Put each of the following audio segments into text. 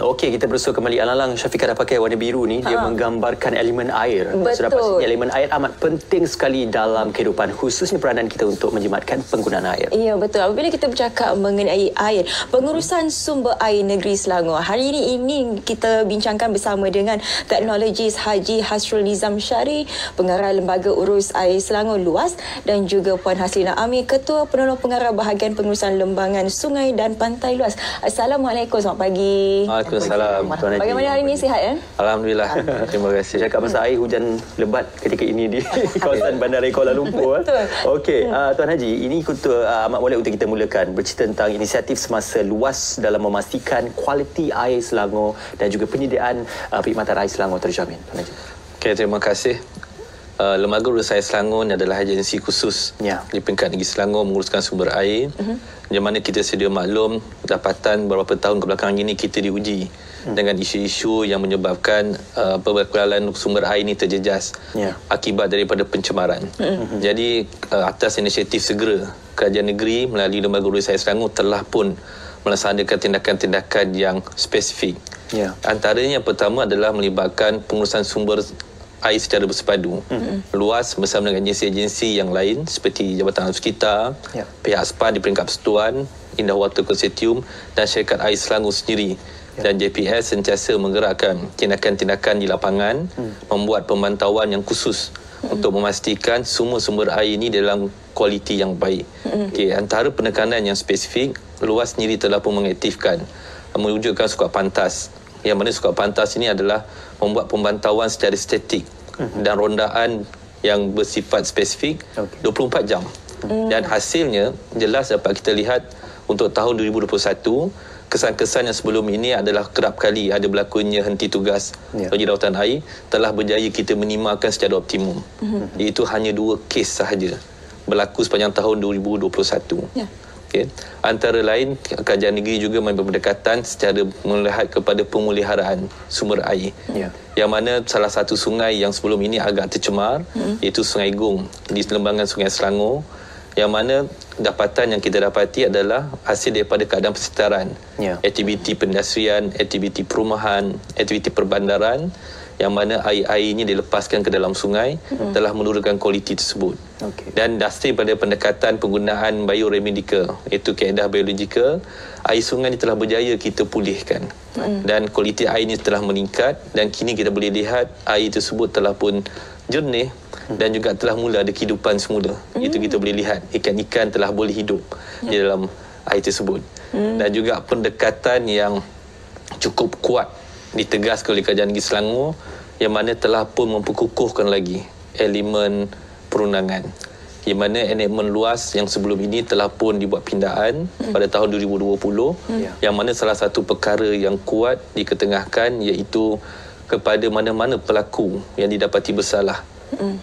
Okey, kita berusaha kembali. Alang-alang Syafiqah dah pakai warna biru ni, dia menggambarkan elemen air. Sudah pastinya elemen air amat penting sekali dalam kehidupan, khususnya peranan kita untuk menjimatkan penggunaan air. Ya, betul. Apabila kita bercakap mengenai air, pengurusan sumber air negeri Selangor, hari ini kita bincangkan bersama dengan teknologis Haji Hasrul Nizam Syari, pengarah Lembaga Urus Air Selangor Luas, dan juga Puan Haslina Amir, Ketua Penolong Pengarah Bahagian Pengurusan Lembangan Sungai dan Pantai Luas. Assalamualaikum, selamat pagi. Waalaikumsalam. Bagaimana hari ini, sihat ya? Alhamdulillah. Terima kasih. Cakap pasal air, hujan lebat ketika ini di kawasan Bandar Kuala Lumpur. Betul. Okey, Tuan Haji, ini amat boleh untuk kita mulakan bercerita tentang inisiatif semasa luas dalam memastikan kualiti air Selangor dan juga penyediaan perkhidmatan air Selangor terjamin. Tuan Haji. Okey, terima kasih. Lembaga Urus Air Selangor ni adalah agensi khusus di peringkat negeri Selangor menguruskan sumber air. Yang mana kita sedia maklum, dapatan beberapa tahun kebelakangan ini kita diuji dengan isu-isu yang menyebabkan perbekalan sumber air ini terjejas akibat daripada pencemaran. Jadi atas inisiatif segera, kerajaan negeri melalui Lembaga Urus Air Selangor telah pun melaksanakan tindakan-tindakan yang spesifik. Antaranya yang pertama adalah melibatkan pengurusan sumber air secara bersepadu, luas bersama dengan agensi-agensi yang lain seperti Jabatan Air Sekitar, pihak SPAN di peringkat persekutuan, Indah Water Consortium dan Syarikat Air Selangor sendiri. Dan JPS sentiasa menggerakkan tindakan-tindakan di lapangan, membuat pemantauan yang khusus untuk memastikan semua sumber air ini dalam kualiti yang baik. Okey, antara penekanan yang spesifik, luas sendiri telah pun mengaktifkan mewujudkan skuad pantas. Yang mana skuad pantas ini adalah membuat pemantauan secara estetik dan rondaan yang bersifat spesifik 24 jam. Dan hasilnya jelas dapat kita lihat untuk tahun 2021, kesan-kesan yang sebelum ini adalah kerap kali ada berlakunya henti tugas bagi rawatan air telah berjaya kita minimalkan secara optimum. Iaitu hanya 2 kes sahaja berlaku sepanjang tahun 2021. Okay. Antara lain, kerajaan negeri juga mengambil pendekatan secara melihat kepada pemeliharaan sumber air. Yang mana salah satu sungai yang sebelum ini agak tercemar, iaitu Sungai Gung di lembangan Sungai Selangor, yang mana dapatan yang kita dapati adalah hasil daripada keadaan persekitaran, aktiviti pendastrian, aktiviti perumahan, aktiviti perbandaran, yang mana air-air ini dilepaskan ke dalam sungai telah menurunkan kualiti tersebut. Dan dasar pada pendekatan penggunaan bioremedical, iaitu kaedah biologikal, air sungai ini telah berjaya kita pulihkan. Dan kualiti air ini telah meningkat dan kini kita boleh lihat air tersebut telah pun jernih dan juga telah mula ada kehidupan semula. Itu kita boleh lihat ikan-ikan telah boleh hidup di dalam air tersebut. Dan juga pendekatan yang cukup kuat ditegaskan oleh kerajaan negeri Selangor, yang mana telah pun memperkukuhkan lagi elemen perundangan, yang mana enakmen luas yang sebelum ini telah pun dibuat pindaan pada tahun 2020, yang mana salah satu perkara yang kuat diketengahkan iaitu kepada mana-mana pelaku yang didapati bersalah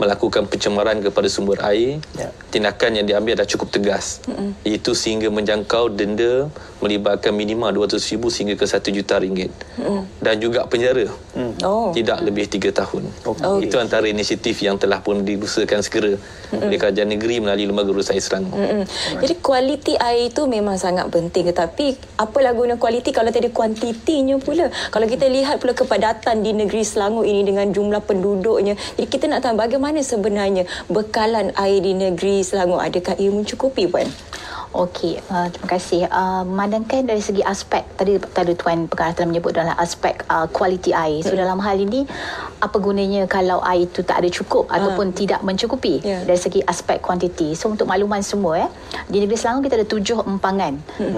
melakukan pencemaran kepada sumber air, tindakan yang diambil dah cukup tegas, iaitu sehingga menjangkau denda melibatkan minimal RM200,000 sehingga ke RM1 juta, dan juga penjara tidak lebih 3 tahun. Itu antara inisiatif yang telah pun diusahakan segera oleh kerajaan negeri melalui Lembaga Urus Air Selangor. Jadi kualiti air itu memang sangat penting, tetapi apalah guna kualiti kalau tak ada kuantitinya pula. Kalau kita lihat pula kepadatan di negeri Selangor ini dengan jumlah penduduknya, jadi kita nak tahu bagaimana sebenarnya bekalan air di negeri Selangor, adakah ia mencukupi, Puan? Okey, terima kasih. Memandangkan dari segi aspek, tadi Tuan Pengarah telah menyebut dalam aspek kualiti air. So dalam hal ini, apa gunanya kalau air itu tak ada cukup ataupun tidak mencukupi dari segi aspek kuantiti. So untuk makluman semua, di negeri Selangor kita ada 7 empangan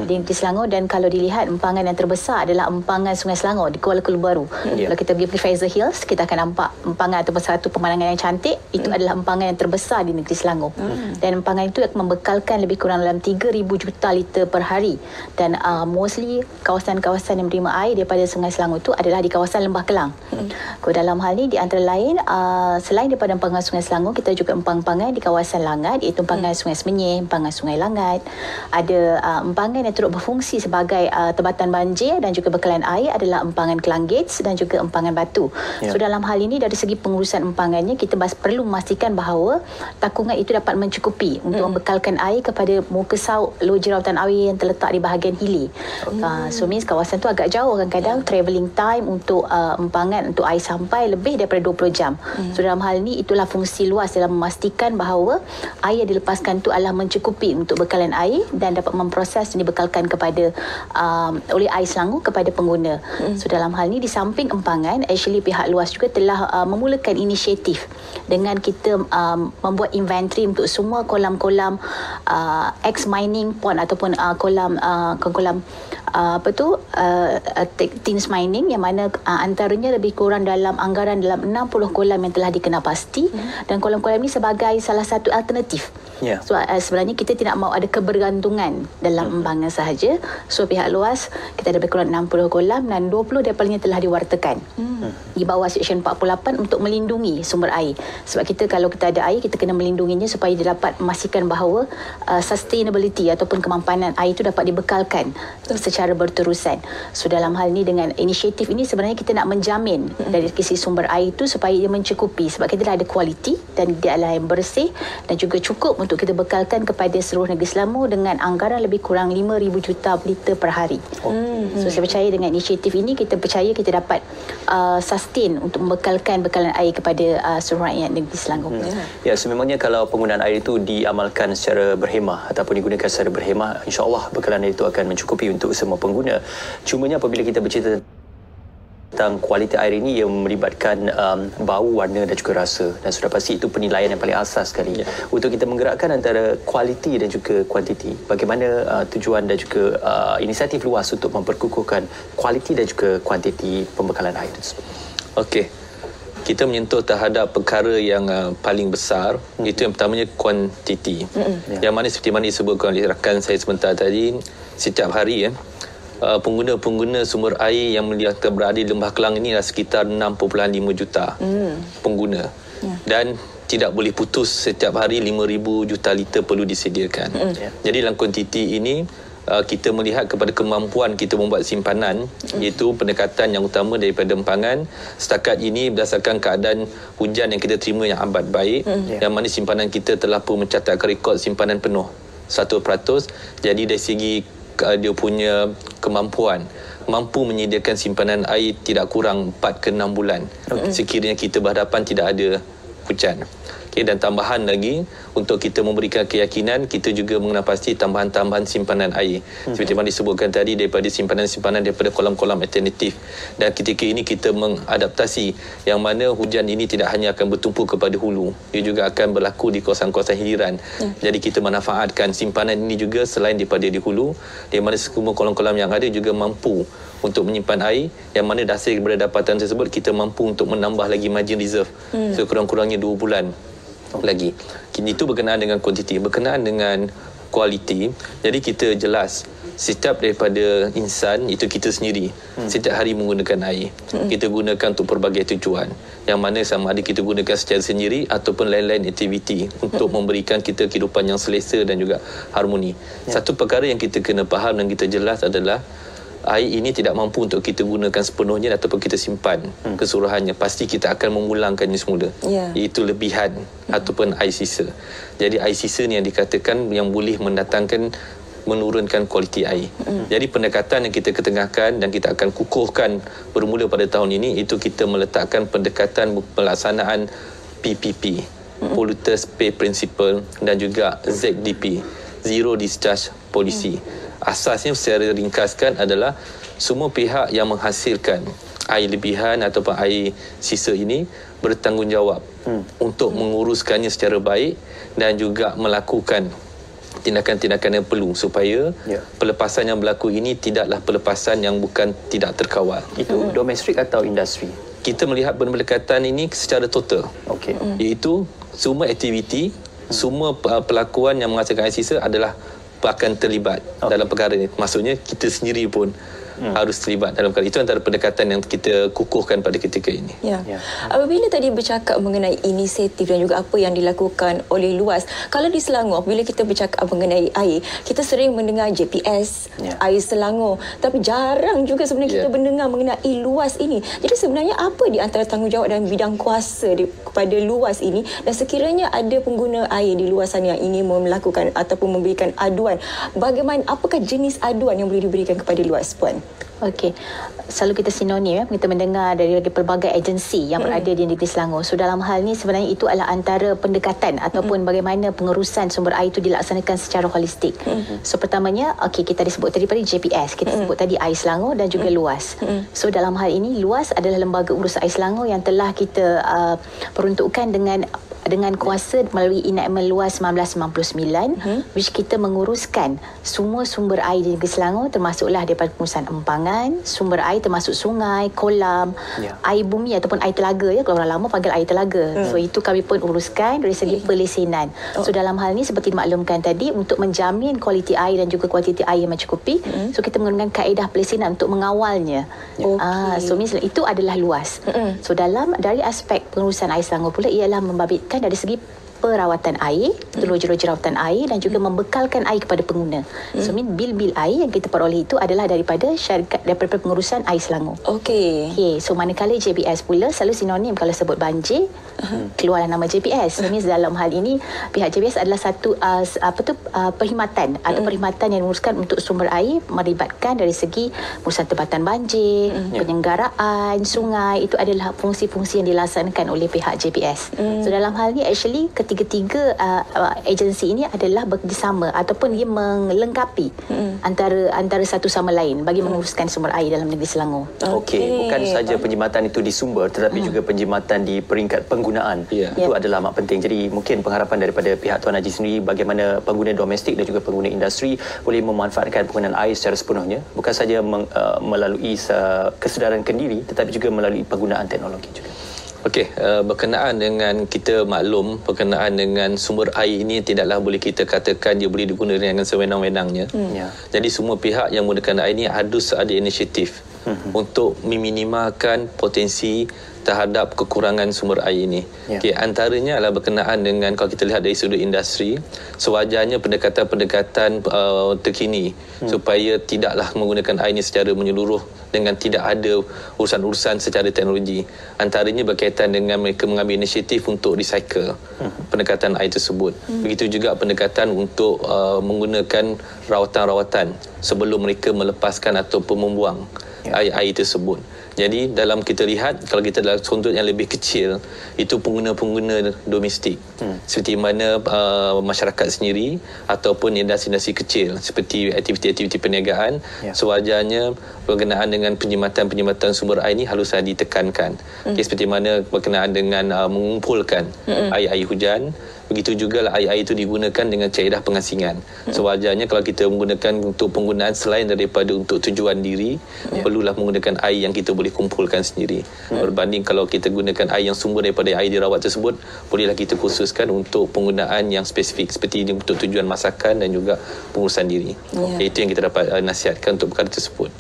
di negeri Selangor, dan kalau dilihat empangan yang terbesar adalah empangan Sungai Selangor di Kuala Baru. Kalau kita pergi Fraser Hills, kita akan nampak empangan ataupun satu pemandangan yang cantik. Itu adalah empangan yang terbesar di negeri Selangor. Dan empangan itu akan membekalkan lebih kurang dalam 3,000 juta liter per hari, dan mostly kawasan-kawasan yang menerima air daripada Sungai Selangor itu adalah di kawasan Lembah Kelang. Dalam hal ini, di antara lain, selain daripada empangan Sungai Selangor, kita juga empang-empangan di kawasan Langat, iaitu empangan Sungai Semenyih, empangan Sungai Langat. Ada empangan yang turut berfungsi sebagai tebatan banjir dan juga bekalan air adalah empangan Kelang Gates dan juga empangan Batu. So dalam hal ini, dari segi pengurusan empangannya, kita perlu memastikan bahawa takungan itu dapat mencukupi untuk membekalkan air kepada muka SAUK Loji Rawatan Air yang terletak di bahagian hilir. So means kawasan tu agak jauh kadang-kadang travelling time untuk empangan untuk air sampai lebih daripada 20 jam. So dalam hal ni itulah fungsi luas dalam memastikan bahawa air yang dilepaskan tu adalah mencukupi untuk bekalan air dan dapat memproses dan dibekalkan kepada oleh air Selangor kepada pengguna. So dalam hal ni di samping empangan, actually pihak luas juga telah memulakan inisiatif dengan kita membuat inventory untuk semua kolam-kolam ex-mining pond ataupun kolam tins mining yang mana antaranya lebih kurang dalam anggaran dalam 60 kolam yang telah dikenal pasti dan kolam-kolam ini sebagai salah satu alternatif. So sebenarnya kita tidak mahu ada kebergantungan dalam empangan sahaja. So pihak luas kita ada lebih kurang 60 kolam dan 20 daripadanya telah diwartakan di bawah Seksyen 48 untuk melindungi sumber air. Sebab kita kalau kita ada air, kita kena melindunginya supaya dia dapat memastikan bahawa sustainability ataupun kemampanan air itu dapat dibekalkan secara berterusan. So dalam hal ni dengan inisiatif ini sebenarnya kita nak menjamin dari sisi sumber air itu supaya dia mencukupi, sebab kita dah ada kualiti dan dia adalah yang bersih dan juga cukup untuk kita bekalkan kepada seluruh negeri Selangor dengan anggaran lebih kurang 5,000 juta liter per hari. So saya percaya dengan inisiatif ini kita percaya kita dapat sustain untuk membekalkan bekalan air kepada seluruh rakyat negeri Selangor. Ya, sememangnya kalau penggunaan air itu diamalkan secara berhemah ataupun digunakan secara berhemah, insya-Allah bekalan air itu akan mencukupi untuk semua pengguna. Cumanya apabila kita bercerita tentang kualiti air ini yang melibatkan bau, warna dan juga rasa, dan sudah pasti itu penilaian yang paling asas sekali untuk kita menggerakkan antara kualiti dan juga kuantiti. Bagaimana tujuan dan juga inisiatif luas untuk memperkukuhkan kualiti dan juga kuantiti pembekalan air tersebut? Okey, kita menyentuh terhadap perkara yang paling besar, itu yang pertamanya kuantiti. Yang mana seperti mana disebutkan oleh rakan saya sebentar tadi, setiap hari pengguna-pengguna sumber air yang berada di Lembah Kelang ini adalah sekitar 6.5 juta pengguna. Dan tidak boleh putus, setiap hari 5,000 juta liter perlu disediakan. Jadi dalam kuantiti ini kita melihat kepada kemampuan kita membuat simpanan, iaitu pendekatan yang utama daripada empangan. Setakat ini berdasarkan keadaan hujan yang kita terima yang amat baik, yang mana simpanan kita telah pun mencatatkan rekod simpanan penuh 100%. Jadi dari segi dia punya kemampuan mampu menyediakan simpanan air tidak kurang 4 ke 6 bulan sekiranya kita berhadapan tidak ada hujan. Dan tambahan lagi, untuk kita memberikan keyakinan, kita juga mengenal pasti tambahan-tambahan simpanan air. Seperti mana disebutkan tadi, daripada simpanan-simpanan daripada kolam-kolam alternatif. Dan ketika ini kita mengadaptasi yang mana hujan ini tidak hanya akan bertumpu kepada hulu, ia juga akan berlaku di kawasan-kawasan hiliran. Jadi kita manfaatkan simpanan ini juga selain daripada di hulu, di mana semua kolam-kolam yang ada juga mampu untuk menyimpan air, yang mana dasar daripada dapatan tersebut kita mampu untuk menambah lagi margin reserve sekurang-kurangnya 2 bulan lagi. Itu berkenaan dengan kuantiti. Berkenaan dengan kualiti, jadi kita jelas setiap daripada insan, itu kita sendiri setiap hari menggunakan air. Kita gunakan untuk pelbagai tujuan, yang mana sama ada kita gunakan secara sendiri ataupun lain-lain aktiviti untuk memberikan kita kehidupan yang selesa dan juga harmoni. Satu perkara yang kita kena faham dan kita jelas adalah air ini tidak mampu untuk kita gunakan sepenuhnya ataupun kita simpan keseluruhannya. Pasti kita akan memulangkannya semula. Iaitu lebihan ataupun air sisa. Jadi air sisa ni yang dikatakan yang boleh menurunkan kualiti air. Jadi pendekatan yang kita ketengahkan dan kita akan kukuhkan bermula pada tahun ini, itu kita meletakkan pendekatan pelaksanaan PPP, Polluters Pay Principle, dan juga ZDP, Zero Discharge Policy. Asasnya secara ringkaskan adalah semua pihak yang menghasilkan air lebihan ataupun air sisa ini bertanggungjawab untuk menguruskannya secara baik dan juga melakukan tindakan-tindakan yang perlu supaya pelepasan yang berlaku ini tidaklah pelepasan yang bukan tidak terkawal. Itu domestik atau industri? Kita melihat pendekatan ini secara total. Iaitu semua aktiviti, semua pelakuan yang menghasilkan air sisa adalah akan terlibat dalam perkara ini. Maksudnya kita sendiri pun harus terlibat dalam kali itu. Antara pendekatan yang kita kukuhkan pada ketika ini. Apabila tadi bercakap mengenai inisiatif dan juga apa yang dilakukan oleh Luas, kalau di Selangor apabila kita bercakap mengenai air, kita sering mendengar JPS, air Selangor, tapi jarang juga sebenarnya kita mendengar mengenai Luas ini. Jadi sebenarnya apa di antara tanggungjawab dan bidang kuasa kepada Luas ini, dan sekiranya ada pengguna air di luar sana yang ingin melakukan ataupun memberikan aduan, bagaimana, apakah jenis aduan yang boleh diberikan kepada Luas, Puan? Okey, selalu kita sinonim kita mendengar dari pelbagai agensi yang berada di negeri Selangor. So dalam hal ni sebenarnya itu adalah antara pendekatan ataupun bagaimana pengurusan sumber air itu dilaksanakan secara holistik. So pertamanya, kita disebut tadi pada JPS, kita sebut tadi Air Selangor dan juga Luas. So dalam hal ini Luas adalah lembaga urus air Selangor yang telah kita peruntukkan dengan kuasa melalui enactment Luas 1999, which kita menguruskan semua sumber air di negeri Selangor, termasuklah daripada pengurusan empangan, sumber air termasuk sungai, kolam, air bumi ataupun air telaga, kalau orang lama panggil air telaga. So itu kami pun uruskan dari segi pelesenan. So dalam hal ni seperti dimaklumkan tadi, untuk menjamin kualiti air dan juga kuantiti air yang mencukupi, so kita menggunakan kaedah pelesenan untuk mengawalnya. So misalnya itu adalah Luas. So dari aspek pengurusan air Selangor pula ialah membabitkan dari segi perawatan air, teruja-ruja rawatan air dan juga membekalkan air kepada pengguna. So bil-bil air yang kita peroleh itu adalah daripada daripada pengurusan air Selangor. Okey. So manakala JPS pula selalu sinonim kalau sebut banjir, keluarlah nama JPS. So dalam hal ini pihak JPS adalah satu perkhidmatan atau perkhidmatan yang menguruskan untuk sumber air, melibatkan dari segi pengurusan tempatan banjir, penyelenggaraan sungai. Itu adalah fungsi-fungsi yang dilaksanakan oleh pihak JPS. So dalam hal ini actually ketiga-tiga agensi ini adalah bekerjasama ataupun dia melengkapi antara satu sama lain bagi menguruskan sumber air dalam negeri Selangor. Bukan saja penjimatan itu di sumber tetapi juga penjimatan di peringkat penggunaan. Itu adalah amat penting. Jadi mungkin pengharapan daripada pihak Tuan Haji sendiri bagaimana pengguna domestik dan juga pengguna industri boleh memanfaatkan penggunaan air secara sepenuhnya, bukan saja melalui kesedaran kendiri tetapi juga melalui penggunaan teknologi juga. Berkenaan dengan kita maklum, berkenaan dengan sumber air ini tidaklah boleh kita katakan dia boleh digunakan dengan sewenang-wenangnya. Jadi semua pihak yang menggunakan air ini harus ada inisiatif untuk meminimalkan potensi terhadap kekurangan sumber air ini. Antaranya adalah berkenaan dengan, kalau kita lihat dari sudut industri, sewajarnya pendekatan-pendekatan terkini supaya tidaklah menggunakan air ini secara menyeluruh dengan tidak ada urusan-urusan secara teknologi. Antaranya berkaitan dengan mereka mengambil inisiatif untuk recycle pendekatan air tersebut. Begitu juga pendekatan untuk menggunakan rawatan-rawatan sebelum mereka melepaskan ataupun membuang air tersebut. Jadi dalam kita lihat, kalau kita dalam sudut yang lebih kecil, itu pengguna-pengguna domestik seperti mana masyarakat sendiri ataupun industri-industri kecil seperti aktiviti-aktiviti perniagaan, sewajarnya berkenaan dengan penjimatan sumber air ini harus ditekankan. Seperti mana berkenaan dengan mengumpulkan air hujan. Begitu juga air itu digunakan dengan kaedah pengasingan. Sewajarnya kalau kita menggunakan untuk penggunaan selain daripada untuk tujuan diri, perlulah menggunakan air yang kita boleh kumpulkan sendiri. Berbanding kalau kita gunakan air yang sumber daripada air dirawat tersebut, bolehlah kita khususkan untuk penggunaan yang spesifik seperti ini untuk tujuan masakan dan juga pengurusan diri. Itu yang kita dapat nasihatkan untuk perkara tersebut.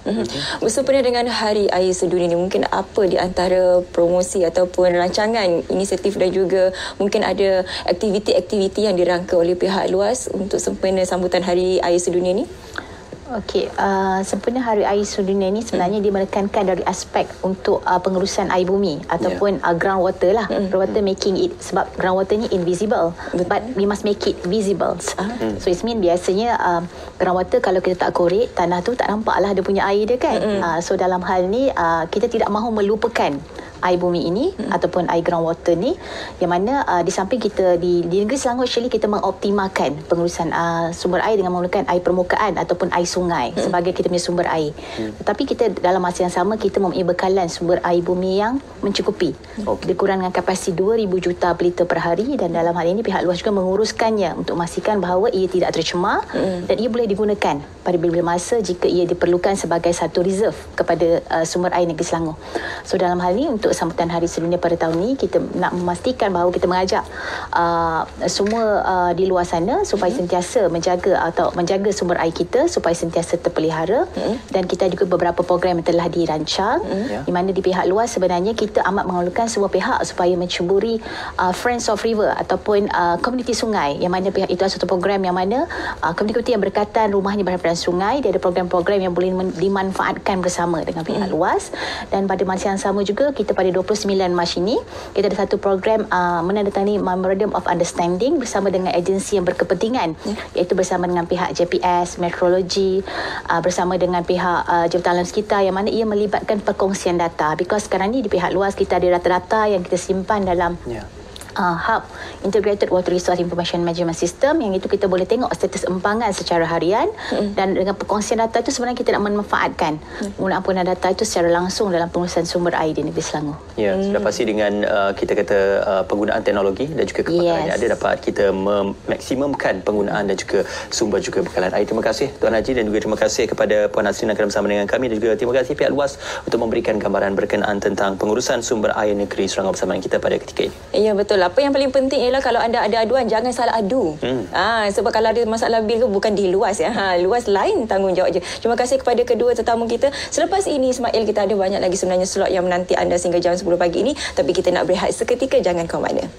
Bersempena dengan Hari Air Sedunia ini, mungkin apa di antara promosi ataupun rancangan, inisiatif dan juga mungkin ada aktiviti yang dirangka oleh pihak Luas untuk sempena sambutan Hari Air Sedunia ini? Sempena Hari Air Sedunia ini sebenarnya dia menekankan dari aspek untuk pengurusan air bumi ataupun groundwater lah. Groundwater making it, sebab groundwater ni invisible, but we must make it visible. So it mean biasanya groundwater kalau kita tak korek, tanah tu tak nampak lah dia punya air dia kan. So dalam hal ni kita tidak mahu melupakan air bumi ini ataupun air groundwater ni, yang mana di samping kita di negeri Selangor actually kita mengoptimalkan pengurusan sumber air dengan menggunakan air permukaan ataupun air sungai sebagai kita punya sumber air. Tetapi kita dalam masa yang sama kita mempunyai bekalan sumber air bumi yang mencukupi. Dikurang dengan kapasiti 2,000 juta liter per hari, dan dalam hal ini pihak Luas juga menguruskannya untuk memastikan bahawa ia tidak tercemar dan ia boleh digunakan pada bila-bila masa jika ia diperlukan sebagai satu reserve kepada sumber air negeri Selangor. So dalam hal ini untuk sambutan Hari Sedunia pada tahun ini, kita nak memastikan bahawa kita mengajak semua di luar sana supaya sentiasa menjaga sumber air kita, supaya sentiasa terpelihara dan kita juga beberapa program yang telah dirancang di mana di pihak luar sebenarnya kita amat mengeluarkan semua pihak supaya menceburi Friends of River ataupun komuniti sungai, yang mana pihak itu adalah satu program yang mana komuniti yang berkaitan rumahnya berhadapan sungai, dia ada program-program yang boleh dimanfaatkan bersama dengan pihak luas. Dan pada masa yang sama juga kita pada 29 Mac ini kita ada satu program menandatangani Memorandum of Understanding bersama dengan agensi yang berkepentingan, iaitu bersama dengan pihak JPS, Meteorologi, bersama dengan pihak Jabatan Alam Sekitar, yang mana ia melibatkan perkongsian data. Because sekarang ni di pihak luas kita ada data-data yang kita simpan dalam hub Integrated Water Resource Information Management System, yang itu kita boleh tengok status empangan secara harian dan dengan perkongsian data itu sebenarnya kita nak memanfaatkan penggunaan data itu secara langsung dalam pengurusan sumber air di negeri Selangor. Ya, sudah pasti dengan kita kata penggunaan teknologi dan juga kepakaran yang ada dapat kita memaksimumkan penggunaan dan juga sumber juga bekalan air. Terima kasih Tuan Haji dan juga terima kasih kepada Puan Nasrin yang akan bersama dengan kami, dan juga terima kasih pihak luas untuk memberikan gambaran berkenaan tentang pengurusan sumber air negeri Selangor bersama dengan kita pada ketika ini. Ya, betul. Apa yang paling penting ialah kalau anda ada aduan, jangan salah adu. Sebab kalau ada masalah bil bukan di luas ya. Luas lain tanggungjawab je. Terima kasih kepada kedua tetamu kita. Selepas ini Ismail, kita ada banyak lagi sebenarnya slot yang menanti anda sehingga jam 10 pagi ini, tapi kita nak berehat seketika, jangan ke mana.